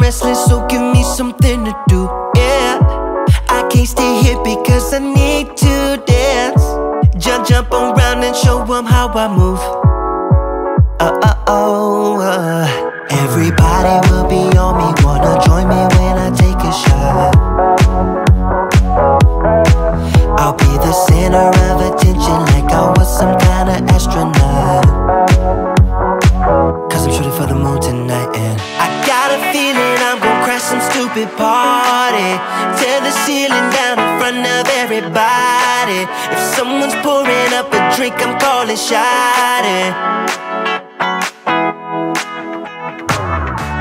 restless, so give me something to do, yeah. I can't stay here because I need to dance. Jump around and show them how I move. Everybody will be on me, wanna join me when I take a shot. I'll be the center of attention like I was some kind of astronaut. Cause I'm shooting for the moon tonight, and I got a feeling I'm gonna crash some stupid party. Tear the ceiling down in front of everybody. If someone's pouring up a drink, I'm calling shawty.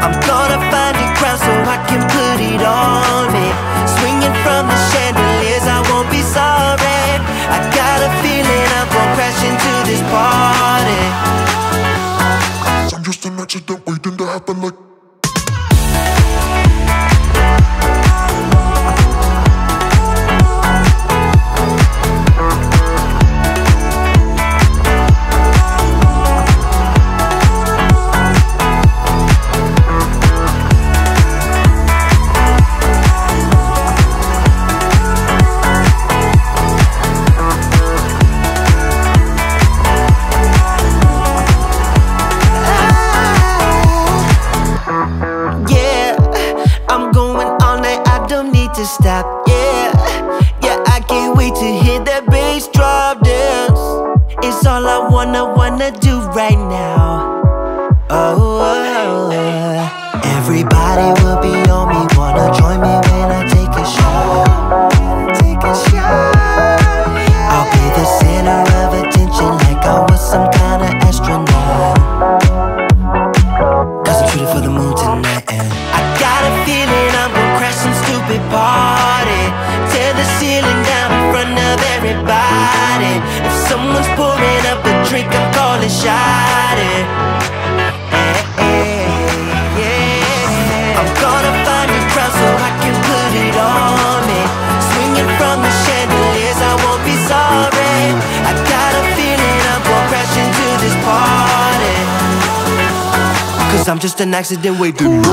I'm gonna find a crowd so I can put it on me. Swinging from the chandeliers, I won't be sorry. I got a feeling I'm gonna crash into this party. I'm just an accident waiting to happen like. Stop, yeah, yeah, I can't wait to hear that bass drop dance. It's all I wanna do right now. Everybody will be on me, wanna join me when I take a shot. I'll be the center of attention like I was some kind of astronaut. Cause I'm shooting for the moon tonight, and I got a feeling I'm gonna crash some stupid party. Tear the ceiling down in front of everybody. If someone's pouring up a drink, I'm calling shawty. I'm gonna find a crowd so I can put it on me. Swinging from the chandeliers, I won't be sorry. I got a feeling I'm gonna crash into this party. Cause I'm just an accident waiting.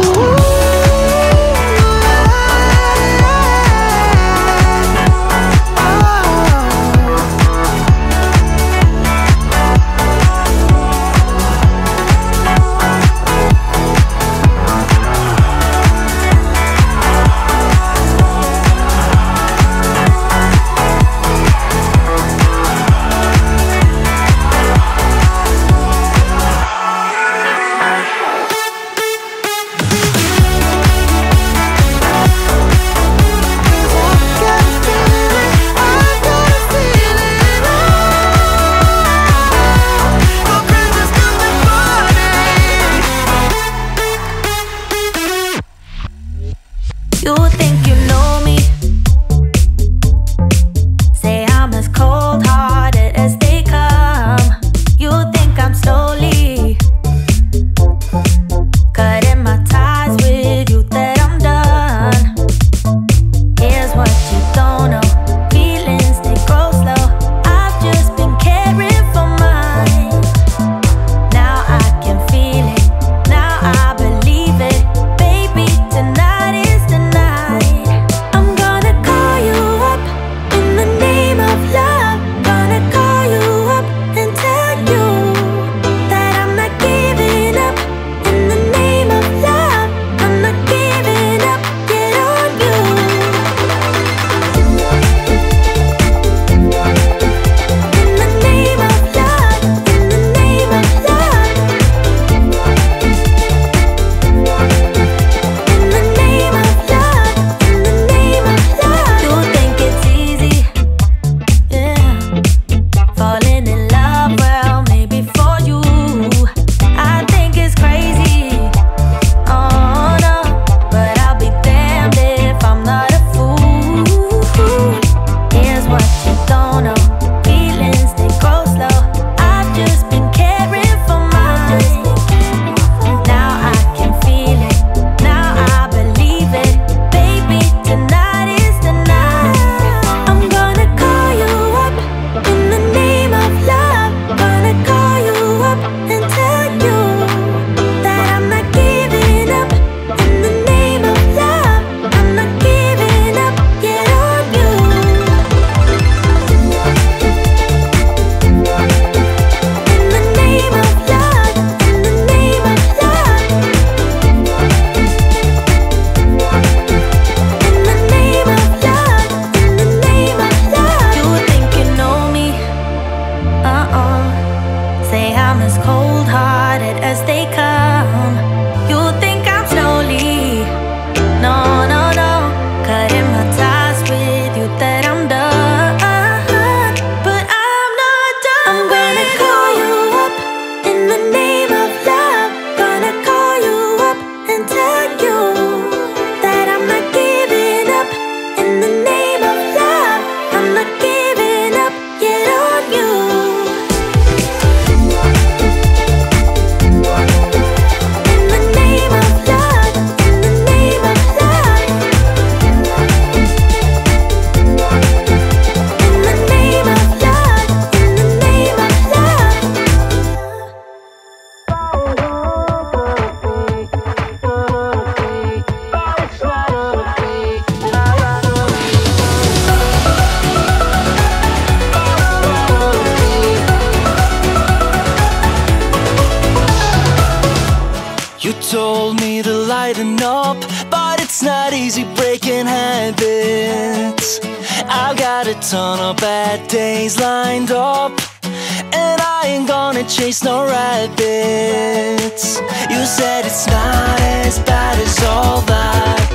told me to lighten up, but it's not easy breaking habits. I've got a ton of bad days lined up, and I ain't gonna chase no rabbits. You said it's not as bad as all that.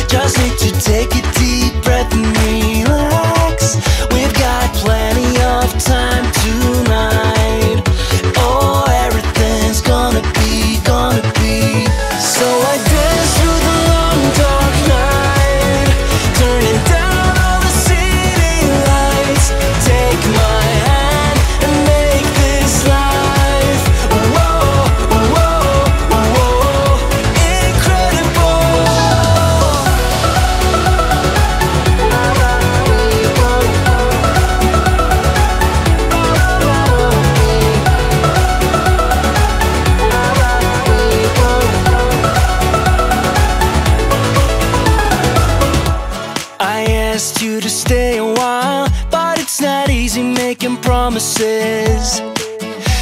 Just need to take a deep breath and relax. We've got plenty of time tonight. Oh, everything's gonna be, gonna be. So I dance through the long dark night, turning down all the city lights. Take my hand and make this life, whoa, whoa, whoa, incredible. I asked you to stay a while, but it's not easy making promises.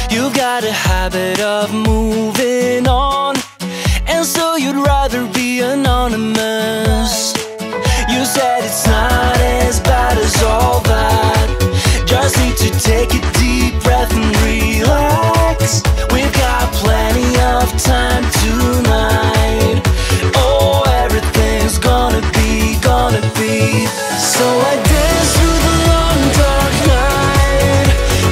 You've got a habit of moving on, and so you'd rather be anonymous. You said it's not as bad as all that. Just need to take a deep breath and relax. We've got plenty of time tonight. Oh, everything's gonna be, gonna be. So I dance through the long dark night,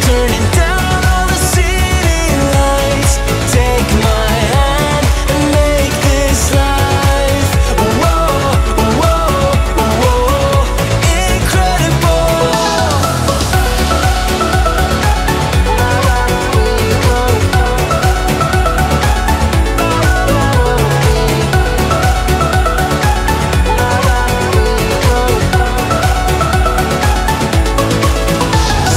turning down all the city lights. Take my hand and make this life, whoa, whoa, whoa, incredible.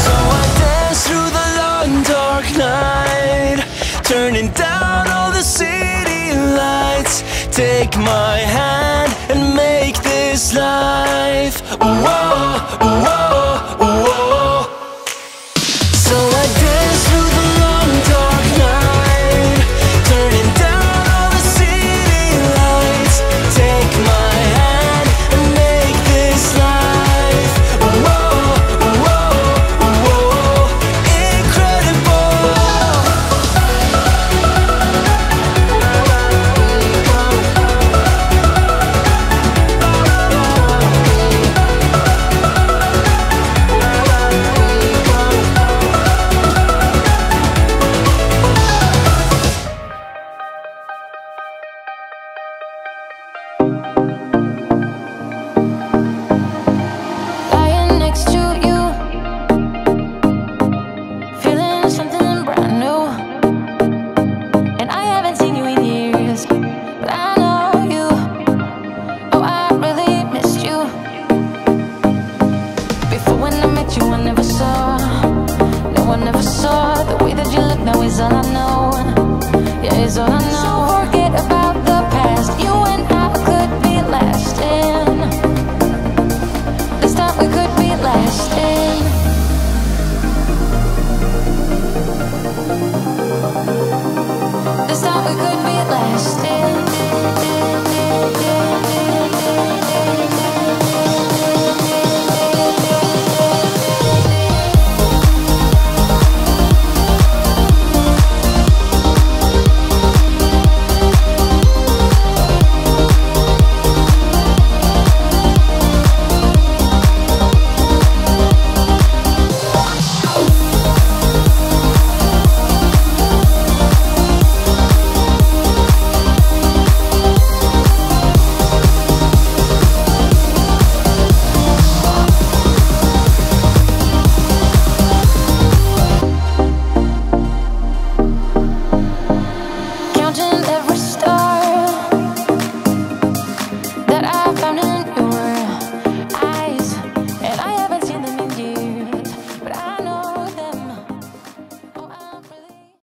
So I dance through the long dark night, turning down all the city lights. Take my hand and make this life, whoa, whoa, whoa. So I dance through the long dark night, turning down all the city lights. Take my hand and make this life, whoa, whoa, whoa, incredible. Lying next to you, feeling something brand new. And I haven't seen you in years, but I know you. Oh, I really missed you. Before when I met you, I never saw. No, I never saw the way that you look now is all I know. Yeah, it's all I know.